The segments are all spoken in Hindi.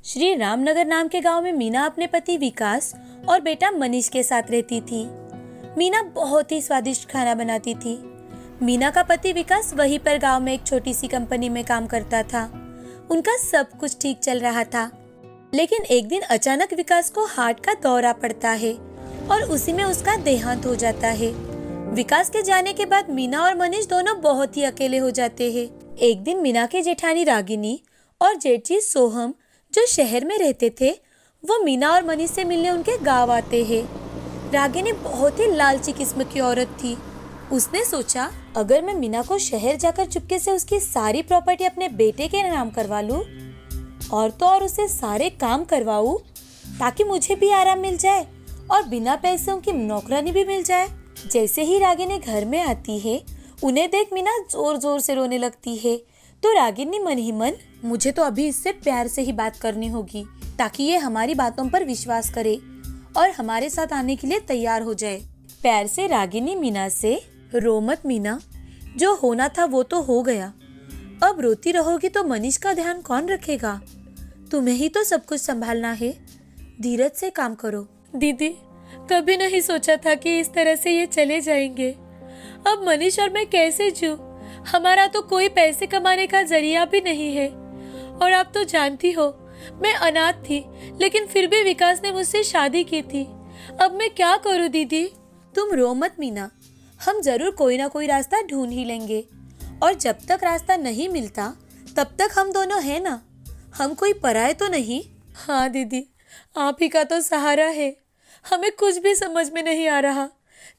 श्री रामनगर नाम के गांव में मीना अपने पति विकास और बेटा मनीष के साथ रहती थी। मीना बहुत ही स्वादिष्ट खाना बनाती थी। मीना का पति विकास वहीं पर गांव में एक छोटी सी कंपनी में काम करता था। उनका सब कुछ ठीक चल रहा था, लेकिन एक दिन अचानक विकास को हार्ट का दौरा पड़ता है और उसी में उसका देहांत हो जाता है। विकास के जाने के बाद मीना और मनीष दोनों बहुत ही अकेले हो जाते हैं। एक दिन मीना के जेठानी रागिनी और जेठी सोहम जो शहर में रहते थे, वो मीना और मनीष से मिलने उनके गांव आते हैं। रागिनी बहुत ही लालची किस्म की औरत थी। उसने सोचा, अगर मैं मीना को शहर जाकर चुपके से उसकी सारी प्रॉपर्टी अपने बेटे के नाम करवा लूं और तो और उसे सारे काम करवाऊं ताकि मुझे भी आराम मिल जाए और बिना पैसों की नौकरानी भी मिल जाए। जैसे ही रागिनी घर में आती है, उन्हें देख मीना जोर जोर से रोने लगती है। तो रागिनी मन ही मन, मुझे तो अभी इससे प्यार से ही बात करनी होगी ताकि ये हमारी बातों पर विश्वास करे और हमारे साथ आने के लिए तैयार हो जाए। प्यार से रागिनी मीना से, रो मत मीना, जो होना था वो तो हो गया। अब रोती रहोगी तो मनीष का ध्यान कौन रखेगा? तुम्हें ही तो सब कुछ संभालना है। धीरज से काम करो। दीदी, कभी नहीं सोचा था कि इस तरह से ये चले जाएंगे। अब मनीष और मैं कैसे जीऊं? हमारा तो कोई पैसे कमाने का जरिया भी नहीं है। और आप तो जानती हो, मैं अनाथ थी, लेकिन फिर भी विकास ने मुझसे शादी की थी। अब मैं क्या करूं दीदी? तुम रो मत मीना, हम जरूर कोई ना कोई रास्ता ढूंढ ही लेंगे। और जब तक रास्ता नहीं मिलता तब तक हम दोनों हैं ना, हम कोई पराये तो नहीं। हाँ दीदी, आप ही का तो सहारा है। हमें कुछ भी समझ में नहीं आ रहा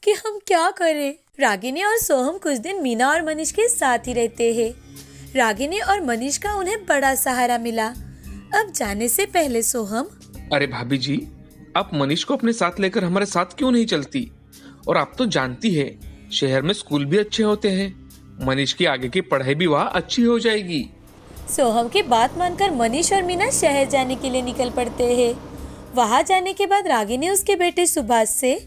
कि हम क्या करें। रागिनी और सोहम कुछ दिन मीना और मनीष के साथ ही रहते हैं। रागिनी और मनीष का उन्हें बड़ा सहारा मिला। अब जाने से पहले सोहम, अरे भाभी जी, आप मनीष को अपने साथ लेकर हमारे साथ क्यों नहीं चलती? और आप तो जानती है, शहर में स्कूल भी अच्छे होते हैं। मनीष की आगे की पढ़ाई भी वहाँ अच्छी हो जाएगी। सोहम की बात मानकर मनीष और मीना शहर जाने के लिए निकल पड़ते हैं। वहाँ जाने के बाद रागिनी उसके बेटे सुभाष से,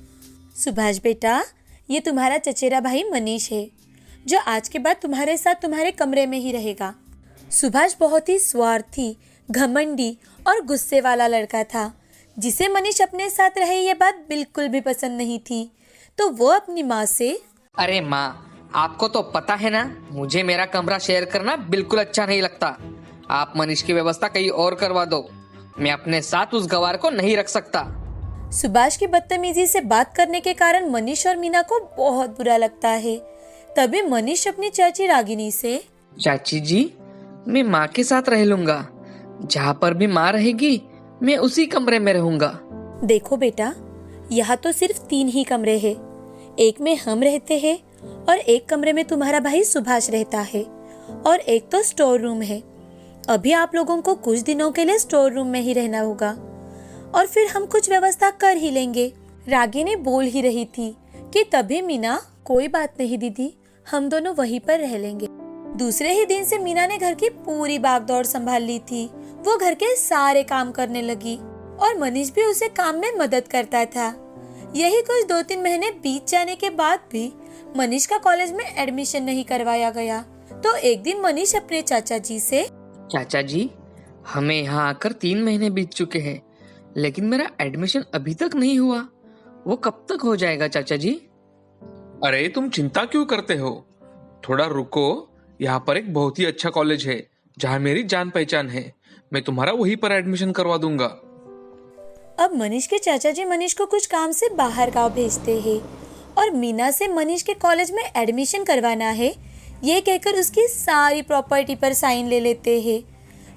सुभाष बेटा, ये तुम्हारा चचेरा भाई मनीष है, जो आज के बाद तुम्हारे साथ तुम्हारे कमरे में ही रहेगा। सुभाष बहुत ही स्वार्थी, घमंडी और गुस्से वाला लड़का था, जिसे मनीष अपने साथ रहे ये बात बिल्कुल भी पसंद नहीं थी। तो वो अपनी माँ से, अरे माँ, आपको तो पता है ना, मुझे मेरा कमरा शेयर करना बिल्कुल अच्छा नहीं लगता। आप मनीष की व्यवस्था कहीं और करवा दो। मैं अपने साथ उस गवार को नहीं रख सकता। सुभाष की बदतमीजी से बात करने के कारण मनीष और मीना को बहुत बुरा लगता है। तभी मनीष अपनी चाची रागिनी से, चाची जी, मैं माँ के साथ रह लूंगा। जहाँ पर भी माँ रहेगी, मैं उसी कमरे में रहूंगा। देखो बेटा, यहाँ तो सिर्फ 3 ही कमरे हैं। एक में हम रहते हैं और एक कमरे में तुम्हारा भाई सुभाष रहता है और एक तो स्टोर रूम है। अभी आप लोगों को कुछ दिनों के लिए स्टोर रूम में ही रहना होगा और फिर हम कुछ व्यवस्था कर ही लेंगे। रागिनी बोल ही रही थी कि तभी मीना, कोई बात नहीं दीदी, हम दोनों वहीं पर रह लेंगे। दूसरे ही दिन से मीना ने घर की पूरी भागदौड़ संभाल ली थी। वो घर के सारे काम करने लगी और मनीष भी उसे काम में मदद करता था। यही कुछ 2-3 महीने बीत जाने के बाद भी मनीष का कॉलेज में एडमिशन नहीं करवाया गया। तो एक दिन मनीष अपने चाचा जी से, चाचा जी, हमें यहाँ आकर 3 महीने बीत चुके हैं, लेकिन मेरा एडमिशन अभी तक नहीं हुआ। वो कब तक हो जाएगा चाचा जी? अरे तुम चिंता क्यों करते हो? थोड़ा रुको। यहाँ पर एक बहुत ही अच्छा कॉलेज है जहाँ मेरी जान पहचान है। मैं तुम्हारा वहीं पर एडमिशन करवा दूंगा। अब मनीष के चाचा जी मनीष को कुछ काम से बाहर गांव भेजते हैं और मीना से मनीष के कॉलेज में एडमिशन करवाना है, ये कहकर उसकी सारी प्रॉपर्टी पर साइन ले लेते हैं।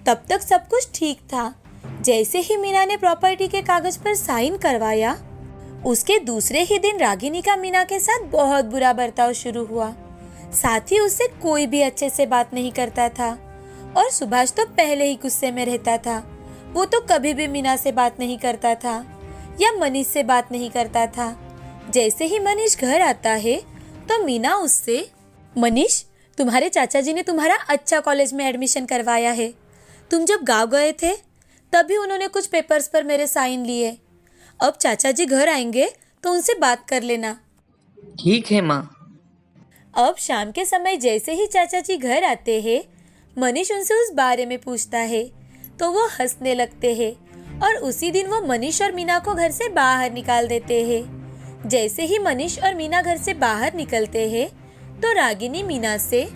तब तक सब कुछ ठीक था। जैसे ही मीना ने प्रॉपर्टी के कागज पर साइन करवाया, उसके दूसरे ही दिन रागिनी का मीना के साथ बहुत बुरा बर्ताव शुरू हुआ। साथ ही उससे कोई भी अच्छे से बात नहीं करता था और सुभाष तो पहले ही गुस्से में रहता था। वो तो कभी भी मीना से बात नहीं करता था या मनीष से बात नहीं करता था। जैसे ही मनीष घर आता है तो मीना उससे, मनीष, तुम्हारे चाचा जी ने तुम्हारा अच्छा कॉलेज में एडमिशन करवाया है। तुम जब गाँव गए थे तभी उन्होंने कुछ पेपर्स पर मेरे साइन लिए। अब चाचा जी घर आएंगे तो उनसे बात कर लेना। ठीक है माँ। अब शाम के समय जैसे ही चाचा जी घर आते हैं, मनीष उनसे उस बारे में पूछता है। तो वो हंसने लगते हैं और उसी दिन वो मनीष और मीना को घर से बाहर निकाल देते हैं। जैसे ही मनीष और मीना घर से बाहर निकलते हैं तो रागिनी मीना से,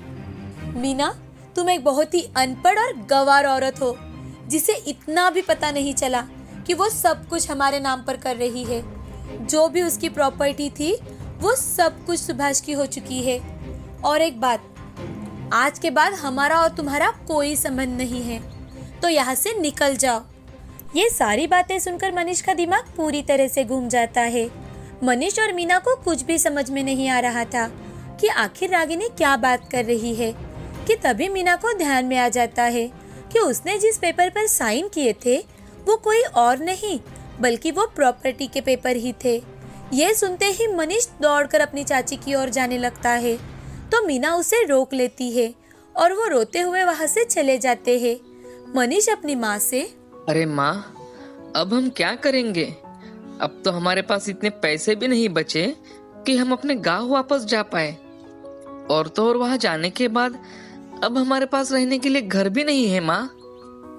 मीना, तुम एक बहुत ही अनपढ़ और गंवार औरत हो जिसे इतना भी पता नहीं चला कि वो सब कुछ हमारे नाम पर कर रही है। जो भी उसकी प्रॉपर्टी थी वो सब कुछ सुभाष की हो चुकी है। और एक बात, आज के बाद हमारा और तुम्हारा कोई संबंध नहीं है, तो यहाँ से निकल जाओ। ये सारी बातें सुनकर मनीष का दिमाग पूरी तरह से घूम जाता है। मनीष और मीना को कुछ भी समझ में नहीं आ रहा था कि आखिर रागिनी क्या बात कर रही है, कि तभी मीना को ध्यान में आ जाता है कि उसने जिस पेपर पर साइन किए थे वो कोई और नहीं बल्कि वो प्रॉपर्टी के पेपर ही थे। ये सुनते ही मनीष दौड़कर अपनी चाची की ओर जाने लगता है, तो मीना उसे रोक लेती है और वो रोते हुए वहाँ से चले जाते हैं। मनीष अपनी माँ से, अरे माँ, अब हम क्या करेंगे? अब तो हमारे पास इतने पैसे भी नहीं बचे कि हम अपने गांव वापस जा पाए। और तो और वहाँ जाने के बाद अब हमारे पास रहने के लिए घर भी नहीं है माँ।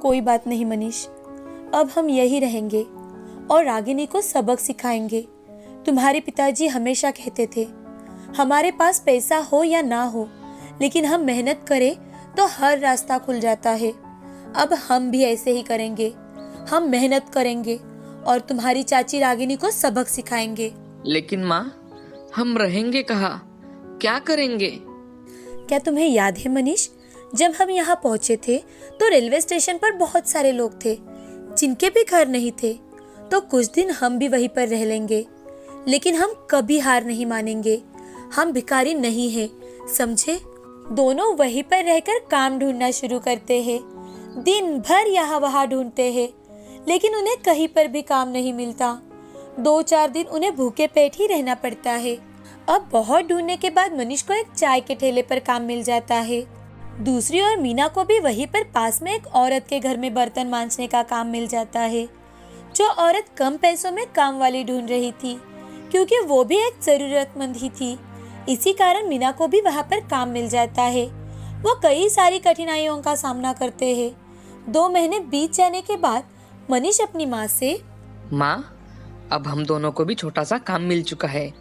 कोई बात नहीं मनीष, अब हम यही रहेंगे और रागिनी को सबक सिखाएंगे। तुम्हारे पिताजी हमेशा कहते थे, हमारे पास पैसा हो या ना हो, लेकिन हम मेहनत करें तो हर रास्ता खुल जाता है। अब हम भी ऐसे ही करेंगे, हम मेहनत करेंगे और तुम्हारी चाची रागिनी को सबक सिखाएंगे। लेकिन माँ, हम रहेंगे कहाँ? क्या करेंगे? क्या तुम्हें याद है मनीष, जब हम यहाँ पहुँचे थे तो रेलवे स्टेशन पर बहुत सारे लोग थे जिनके भी घर नहीं थे। तो कुछ दिन हम भी वहीं पर रह लेंगे, लेकिन हम कभी हार नहीं मानेंगे। हम भिखारी नहीं हैं, समझे? दोनों वहीं पर रहकर काम ढूंढना शुरू करते हैं। दिन भर यहाँ वहाँ ढूंढते हैं, लेकिन उन्हें कहीं पर भी काम नहीं मिलता। 2-4 दिन उन्हें भूखे पेट ही रहना पड़ता है। अब बहुत ढूंढने के बाद मनीष को एक चाय के ठेले पर काम मिल जाता है। दूसरी ओर मीना को भी वहीं पर पास में एक औरत के घर में बर्तन मांजने का काम मिल जाता है। जो औरत कम पैसों में काम वाली ढूंढ रही थी, क्योंकि वो भी एक जरूरतमंद ही थी। इसी कारण मीना को भी वहाँ पर काम मिल जाता है। वो कई सारी कठिनाइयों का सामना करते हैं। 2 महीने बीत जाने के बाद मनीष अपनी माँ से, माँ, अब हम दोनों को भी छोटा सा काम मिल चुका है।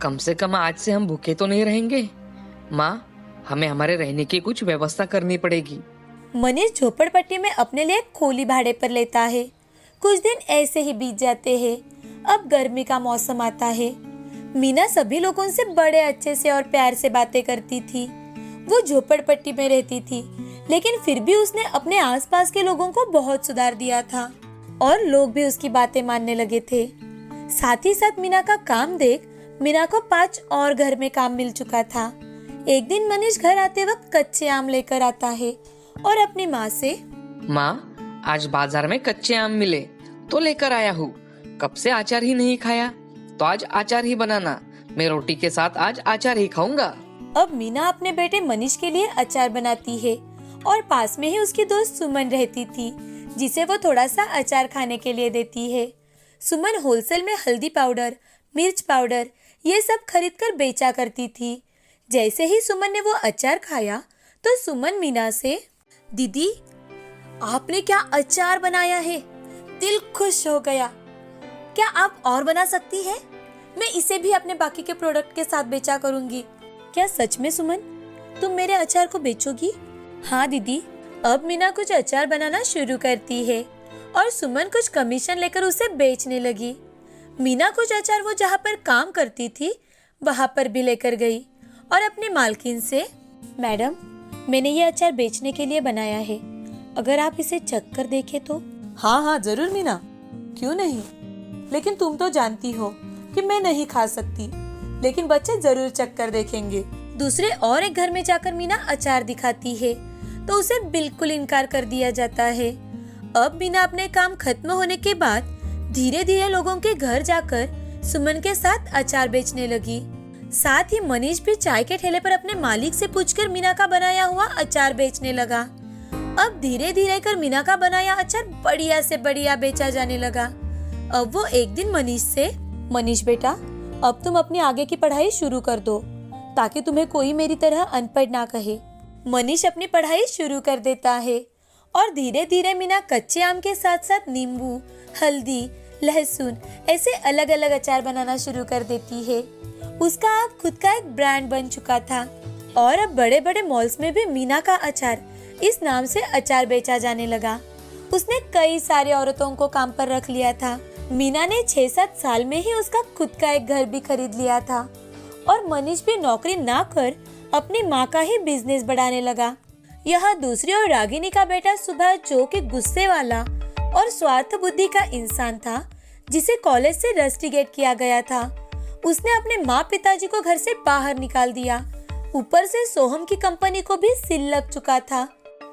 कम से कम आज से हम भूखे तो नहीं रहेंगे। माँ, हमें हमारे रहने की कुछ व्यवस्था करनी पड़ेगी। मनीष झोपड़पट्टी में अपने लिए खोली भाड़े पर लेता है। कुछ दिन ऐसे ही बीत जाते हैं। अब गर्मी का मौसम आता है। मीना सभी लोगों से बड़े अच्छे से और प्यार से बातें करती थी। वो झोपड़पट्टी में रहती थी, लेकिन फिर भी उसने अपने आसपास के लोगों को बहुत सुधार दिया था और लोग भी उसकी बातें मानने लगे थे। साथ ही साथ मीना का काम देख मीना को 5 और घर में काम मिल चुका था। एक दिन मनीष घर आते वक्त कच्चे आम लेकर आता है और अपनी माँ से, माँ, आज बाजार में कच्चे आम मिले तो लेकर आया हूँ। कब से अचार ही नहीं खाया, तो आज अचार ही बनाना। मैं रोटी के साथ आज अचार ही खाऊंगा। अब मीना अपने बेटे मनीष के लिए अचार बनाती है और पास में ही उसकी दोस्त सुमन रहती थी, जिसे वो थोड़ा सा अचार खाने के लिए देती है। सुमन होलसेल में हल्दी पाउडर, मिर्च पाउडर ये सब खरीद कर बेचा करती थी। जैसे ही सुमन ने वो अचार खाया तो सुमन मीना से, दीदी, आपने क्या अचार बनाया है, दिल खुश हो गया। क्या आप और बना सकती हैं? मैं इसे भी अपने बाकी के प्रोडक्ट के साथ बेचा करूंगी। क्या सच में सुमन, तुम मेरे अचार को बेचोगी? हाँ दीदी। अब मीना कुछ अचार बनाना शुरू करती है और सुमन कुछ कमीशन लेकर उसे बेचने लगी। मीना कुछ अचार वो जहाँ पर काम करती थी वहाँ पर भी लेकर गई और अपनी मालकिन से, मैडम, मैंने ये अचार बेचने के लिए बनाया है, अगर आप इसे चख कर देखें तो। हाँ हाँ जरूर मीना, क्यों नहीं, लेकिन तुम तो जानती हो कि मैं नहीं खा सकती, लेकिन बच्चे जरूर चख कर देखेंगे। दूसरे और एक घर में जाकर मीना अचार दिखाती है तो उसे बिल्कुल इनकार कर दिया जाता है। अब मीना अपने काम खत्म होने के बाद धीरे धीरे लोगों के घर जाकर सुमन के साथ अचार बेचने लगी। साथ ही मनीष भी चाय के ठेले पर अपने मालिक से पूछकर मीना का बनाया हुआ अचार बेचने लगा। अब धीरे धीरे कर मीना का बनाया अचार बढ़िया से बढ़िया बेचा जाने लगा। अब वो एक दिन मनीष से, मनीष बेटा, अब तुम अपनी आगे की पढ़ाई शुरू कर दो ताकि तुम्हें कोई मेरी तरह अनपढ़ ना कहे। मनीष अपनी पढ़ाई शुरू कर देता है और धीरे धीरे मीना कच्चे आम के साथ साथ नींबू, हल्दी, लहसुन ऐसे अलग अलग अचार बनाना शुरू कर देती है। उसका अब खुद का एक ब्रांड बन चुका था और अब बड़े बड़े मॉल्स में भी मीना का अचार इस नाम से अचार बेचा जाने लगा। उसने कई सारी औरतों को काम पर रख लिया था। मीना ने 6-7 साल में ही उसका खुद का एक घर भी खरीद लिया था और मनीष भी नौकरी ना कर अपनी माँ का ही बिजनेस बढ़ाने लगा। यहाँ दूसरी ओर रागिनी का बेटा सुभाष, जो कि गुस्से वाला और स्वार्थ बुद्धि का इंसान था, जिसे कॉलेज से रस्टिकेट किया गया था, उसने अपने माँ पिताजी को घर से बाहर निकाल दिया। ऊपर से सोहम की कंपनी को भी सिल लग चुका था।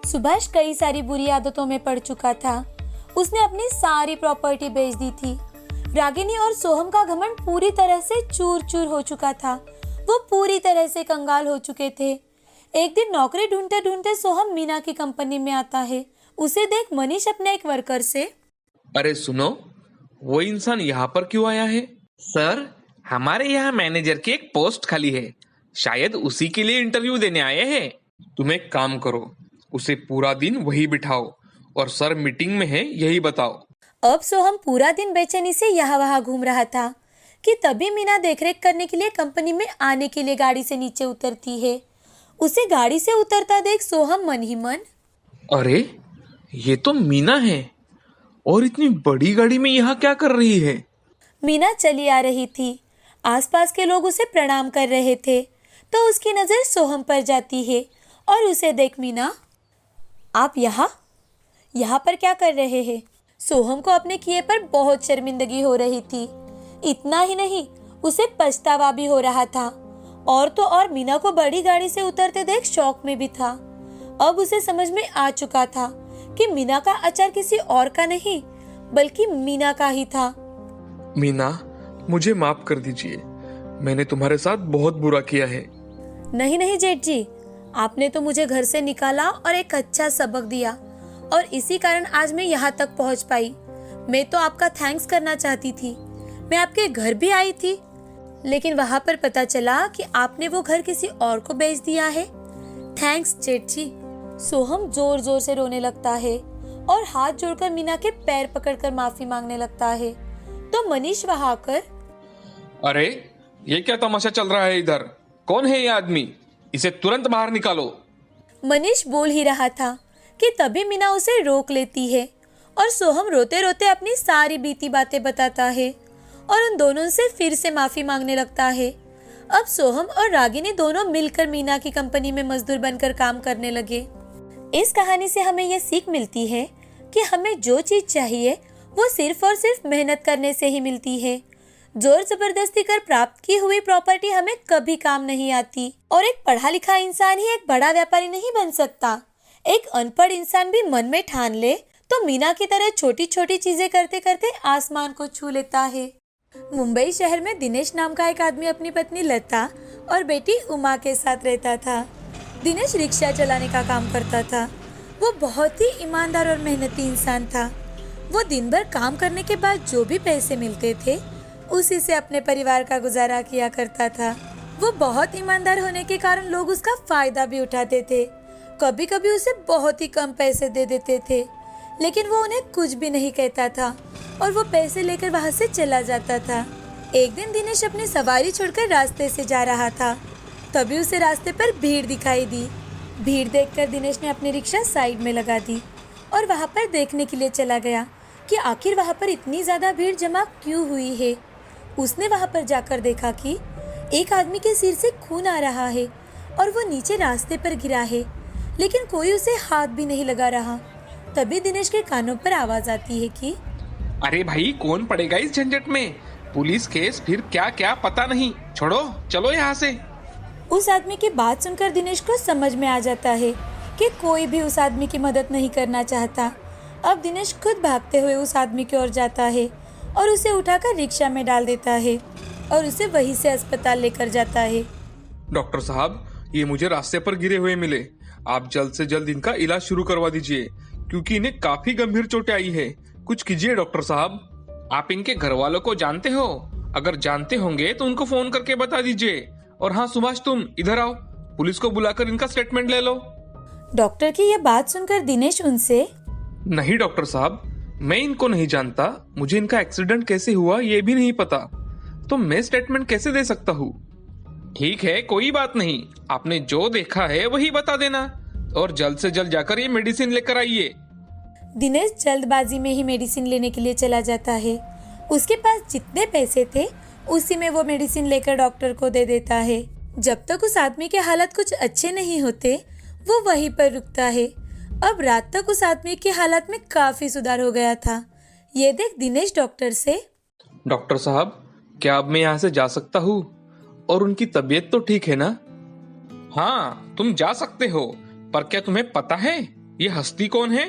सुभाष कई सारी बुरी आदतों में पड़ चुका था। उसने अपनी सारी प्रॉपर्टी बेच दी थी। रागिनी और सोहम का घमंड पूरी तरह से चूर चूर हो चुका था। वो पूरी तरह से कंगाल हो चुके थे। एक दिन नौकरी ढूंढते ढूंढते सोहम मीना की कंपनी में आता है। उसे देख मनीष अपने एक वर्कर से, अरे सुनो, वो इंसान यहाँ पर क्यों आया है? सर, हमारे यहाँ मैनेजर की एक पोस्ट खाली है, शायद उसी के लिए इंटरव्यू देने आए हैं। तुम एक काम करो, उसे पूरा दिन वही बिठाओ और सर मीटिंग में है यही बताओ। अब सोहम पूरा दिन बेचैनी से यहाँ वहाँ घूम रहा था कि तभी मीना देखरेख करने के लिए कंपनी में आने के लिए गाड़ी से नीचे उतरती है। उसे गाड़ी से उतरता देख सोहम मन ही मन, अरे ये तो मीना है, और इतनी बड़ी गाड़ी में यहाँ क्या कर रही है? मीना चली आ रही थी। आसपास के लोग उसे प्रणाम कर रहे थे तो उसकी नजर सोहम पर जाती है और उसे देख मीना, आप यहाँ पर क्या कर रहे हैं? सोहम को अपने किए पर बहुत शर्मिंदगी हो रही थी। इतना ही नहीं, उसे पछतावा भी हो रहा था। और तो और मीना को बड़ी गाड़ी से उतरते देख शौक में भी था। अब उसे समझ में आ चुका था कि मीना का अचार किसी और का नहीं बल्कि मीना का ही था। मीना, मुझे माफ कर दीजिए, मैंने तुम्हारे साथ बहुत बुरा किया है। नहीं जेठ जी, आपने तो मुझे घर से निकाला और एक अच्छा सबक दिया और इसी कारण आज मैं यहाँ तक पहुँच पाई। मैं तो आपका थैंक्स करना चाहती थी। मैं आपके घर भी आई थी, लेकिन वहाँ पर पता चला कि आपने वो घर किसी और को बेच दिया है। थैंक्स जेठ जी। सोहम जोर जोर से रोने लगता है और हाथ जोड़कर मीना के पैर पकड़कर माफी मांगने लगता है। तो मनीष वहाँ आकर, अरे ये क्या तमाशा चल रहा है इधर? कौन है ये आदमी? इसे तुरंत बाहर निकालो। मनीष बोल ही रहा था कि तभी मीना उसे रोक लेती है और सोहम रोते रोते अपनी सारी बीती बातें बताता है और उन दोनों से फिर से माफी मांगने लगता है। अब सोहम और रागिनी दोनों मिलकर मीना की कंपनी में मजदूर बनकर काम करने लगे। इस कहानी से हमें यह सीख मिलती है कि हमें जो चीज चाहिए वो सिर्फ और सिर्फ मेहनत करने से ही मिलती है। जोर जबरदस्ती कर प्राप्त की हुई प्रॉपर्टी हमें कभी काम नहीं आती। और एक पढ़ा लिखा इंसान ही एक बड़ा व्यापारी नहीं बन सकता। एक अनपढ़ इंसान भी मन में ठान ले तो मीना की तरह छोटी छोटी चीजें करते करते आसमान को छू लेता है। मुंबई शहर में दिनेश नाम का एक आदमी अपनी पत्नी लता और बेटी उमा के साथ रहता था। दिनेश रिक्शा चलाने का काम करता था। वो बहुत ही ईमानदार और मेहनती इंसान था। वो दिन भर काम करने के बाद जो भी पैसे मिलते थे उसी से अपने परिवार का गुजारा किया करता था। वो बहुत ईमानदार होने के कारण लोग उसका फायदा भी उठाते थे। कभी कभी उसे बहुत ही कम पैसे दे देते थे, लेकिन वो उन्हें कुछ भी नहीं कहता था और वो पैसे लेकर वहाँ से चला जाता था। एक दिन दिनेश अपनी सवारी छोड़कर रास्ते से जा रहा था, तभी उसे रास्ते पर भीड़ दिखाई दी। भीड़ देखकर दिनेश ने अपनी रिक्शा साइड में लगा दी और वहाँ पर देखने के लिए चला गया कि आखिर वहाँ पर इतनी ज़्यादा भीड़ जमा क्यों हुई है। उसने वहाँ पर जाकर देखा कि एक आदमी के सिर से खून आ रहा है और वो नीचे रास्ते पर गिरा है, लेकिन कोई उसे हाथ भी नहीं लगा रहा। तभी दिनेश के कानों पर आवाज आती है कि अरे भाई, कौन पड़ेगा इस झंझट में? पुलिस केस फिर क्या क्या पता नहीं, छोड़ो चलो यहाँ से। उस आदमी की बात सुनकर दिनेश को समझ में आ जाता है कि कोई भी उस आदमी की मदद नहीं करना चाहता। अब दिनेश खुद भागते हुए उस आदमी की ओर जाता है और उसे उठाकर रिक्शा में डाल देता है और उसे वहीं से अस्पताल लेकर जाता है। डॉक्टर साहब, ये मुझे रास्ते पर गिरे हुए मिले। आप जल्द से जल्द इनका इलाज शुरू करवा दीजिए, क्योंकि इन्हें काफी गंभीर चोटें आई है। कुछ कीजिए डॉक्टर साहब। आप इनके घर वालों को जानते हो? अगर जानते होंगे तो उनको फोन करके बता दीजिए। और हाँ सुभाष, तुम इधर आओ, पुलिस को बुलाकर इनका स्टेटमेंट ले लो। डॉक्टर की यह बात सुनकर दिनेश उनसे, नहीं डॉक्टर साहब, मैं इनको नहीं जानता, मुझे इनका एक्सीडेंट कैसे हुआ ये भी नहीं पता, तो मैं स्टेटमेंट कैसे दे सकता हूँ। ठीक है, कोई बात नहीं, आपने जो देखा है वही बता देना और जल्द से जल्द जाकर ये मेडिसिन लेकर आइए। दिनेश जल्दबाजी में ही मेडिसिन लेने के लिए चला जाता है। उसके पास जितने पैसे थे उसी में वो मेडिसिन लेकर डॉक्टर को दे देता है। जब तक उस आदमी के हालत कुछ अच्छे नहीं होते वो वहीं पर रुकता है। अब रात तक उस आदमी की हालत में काफी सुधार हो गया था। ये देख दिनेश डॉक्टर से, डॉक्टर साहब, क्या अब मैं यहाँ से जा सकता हूँ? और उनकी तबीयत तो ठीक है ना? हाँ, तुम जा सकते हो, पर क्या तुम्हें पता है ये हस्ती कौन है?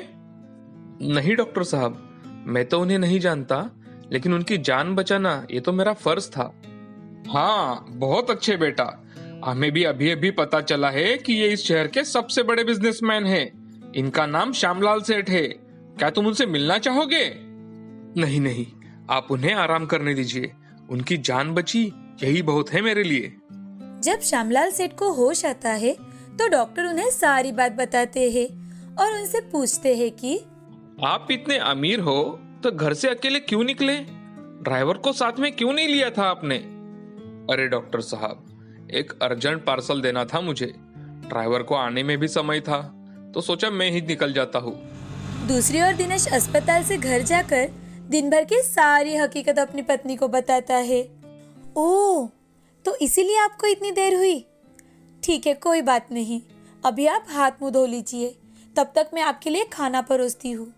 नहीं डॉक्टर साहब, मैं तो उन्हें नहीं जानता, लेकिन उनकी जान बचाना ये तो मेरा फर्ज था। हाँ, बहुत अच्छे बेटा, हमें भी अभी अभी पता चला है कि ये इस शहर के सबसे बड़े बिजनेसमैन हैं। इनका नाम श्यामलाल सेठ है। क्या तुम उनसे मिलना चाहोगे? नहीं नहीं, आप उन्हें आराम करने दीजिए, उनकी जान बची यही बहुत है मेरे लिए। जब श्यामलाल सेठ को होश आता है तो डॉक्टर उन्हें सारी बात बताते हैं और उनसे पूछते हैं कि आप इतने अमीर हो तो घर से अकेले क्यों निकले? ड्राइवर को साथ में क्यों नहीं लिया था आपने? अरे डॉक्टर साहब, एक अर्जेंट पार्सल देना था मुझे, ड्राइवर को आने में भी समय था, तो सोचा मैं ही निकल जाता हूँ। दूसरी ओर दिनेश अस्पताल से घर जाकर दिन भर की सारी हकीकत अपनी पत्नी को बताता है। ओह, तो इसीलिए आपको इतनी देर हुई? ठीक है, कोई बात नहीं, अभी आप हाथ मुंह धो लीजिए, तब तक मैं आपके लिए खाना परोसती हूँ।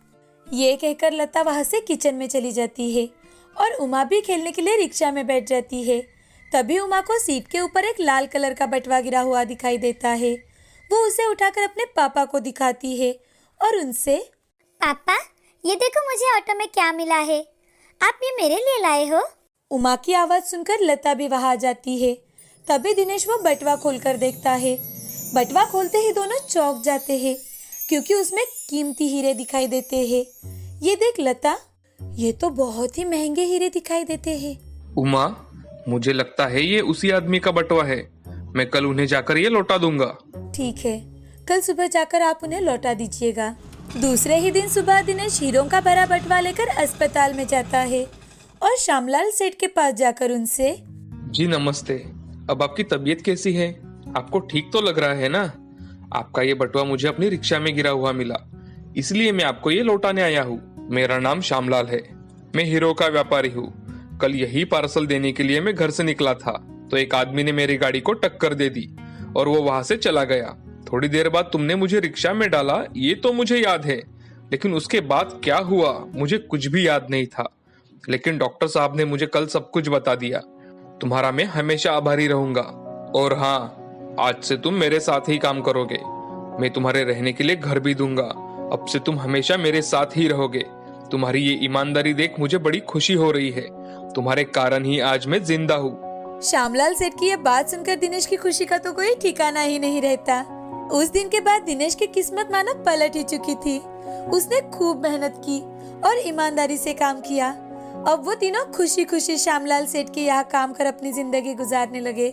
ये कहकर लता वहाँ से किचन में चली जाती है और उमा भी खेलने के लिए रिक्शा में बैठ जाती है। तभी उमा को सीट के ऊपर एक लाल कलर का बटवा गिरा हुआ दिखाई देता है। वो उसे उठाकर अपने पापा को दिखाती है और उनसे, पापा, ये देखो मुझे ऑटो में क्या मिला है, आप ये मेरे लिए लाए हो? उमा की आवाज़ सुनकर लता भी वहाँ आ जाती है। तभी दिनेश वो बटवा खोलकर देखता है। बटवा खोलते ही दोनों चौंक जाते हैं क्योंकि उसमें कीमती हीरे दिखाई देते हैं। ये देख लता, ये तो बहुत ही महंगे हीरे दिखाई देते हैं। उमा, मुझे लगता है ये उसी आदमी का बटवा है, मैं कल उन्हें जाकर ये लौटा दूंगा। ठीक है, कल सुबह जाकर आप उन्हें लौटा दीजिएगा। दूसरे ही दिन सुबह दिनेश हीरों का भरा बटवा लेकर अस्पताल में जाता है और श्यामलाल सेठ के पास जाकर उनसे, जी नमस्ते, अब आपकी तबीयत कैसी है? आपको ठीक तो लग रहा है ना? आपका ये बटुआ मुझे अपनी रिक्शा में गिरा हुआ मिला, इसलिए मैं आपको ये लौटाने आया हूँ। मेरा नाम श्यामलाल है, मैं हीरो का व्यापारी हूँ। कल यही पार्सल देने के लिए मैं घर से निकला था तो एक आदमी ने मेरी गाड़ी को टक्कर दे दी और वो वहां से चला गया। थोड़ी देर बाद तुमने मुझे रिक्शा में डाला, ये तो मुझे याद है, लेकिन उसके बाद क्या हुआ मुझे कुछ भी याद नहीं था। लेकिन डॉक्टर साहब ने मुझे कल सब कुछ बता दिया। तुम्हारा मैं हमेशा आभारी रहूंगा। और हाँ, आज से तुम मेरे साथ ही काम करोगे, मैं तुम्हारे रहने के लिए घर भी दूंगा। अब से तुम हमेशा मेरे साथ ही रहोगे। तुम्हारी ये ईमानदारी देख मुझे बड़ी खुशी हो रही है, तुम्हारे कारण ही आज मैं जिंदा हूँ। श्यामलाल सेठ की यह बात सुनकर दिनेश की खुशी का तो कोई ठिकाना ही नहीं रहता। उस दिन के बाद दिनेश की किस्मत मानो पलट ही चुकी थी। उसने खूब मेहनत की और ईमानदारी से काम किया। अब वो तीनों खुशी खुशी श्यामलाल सेठ के यहाँ काम कर अपनी जिंदगी गुजारने लगे।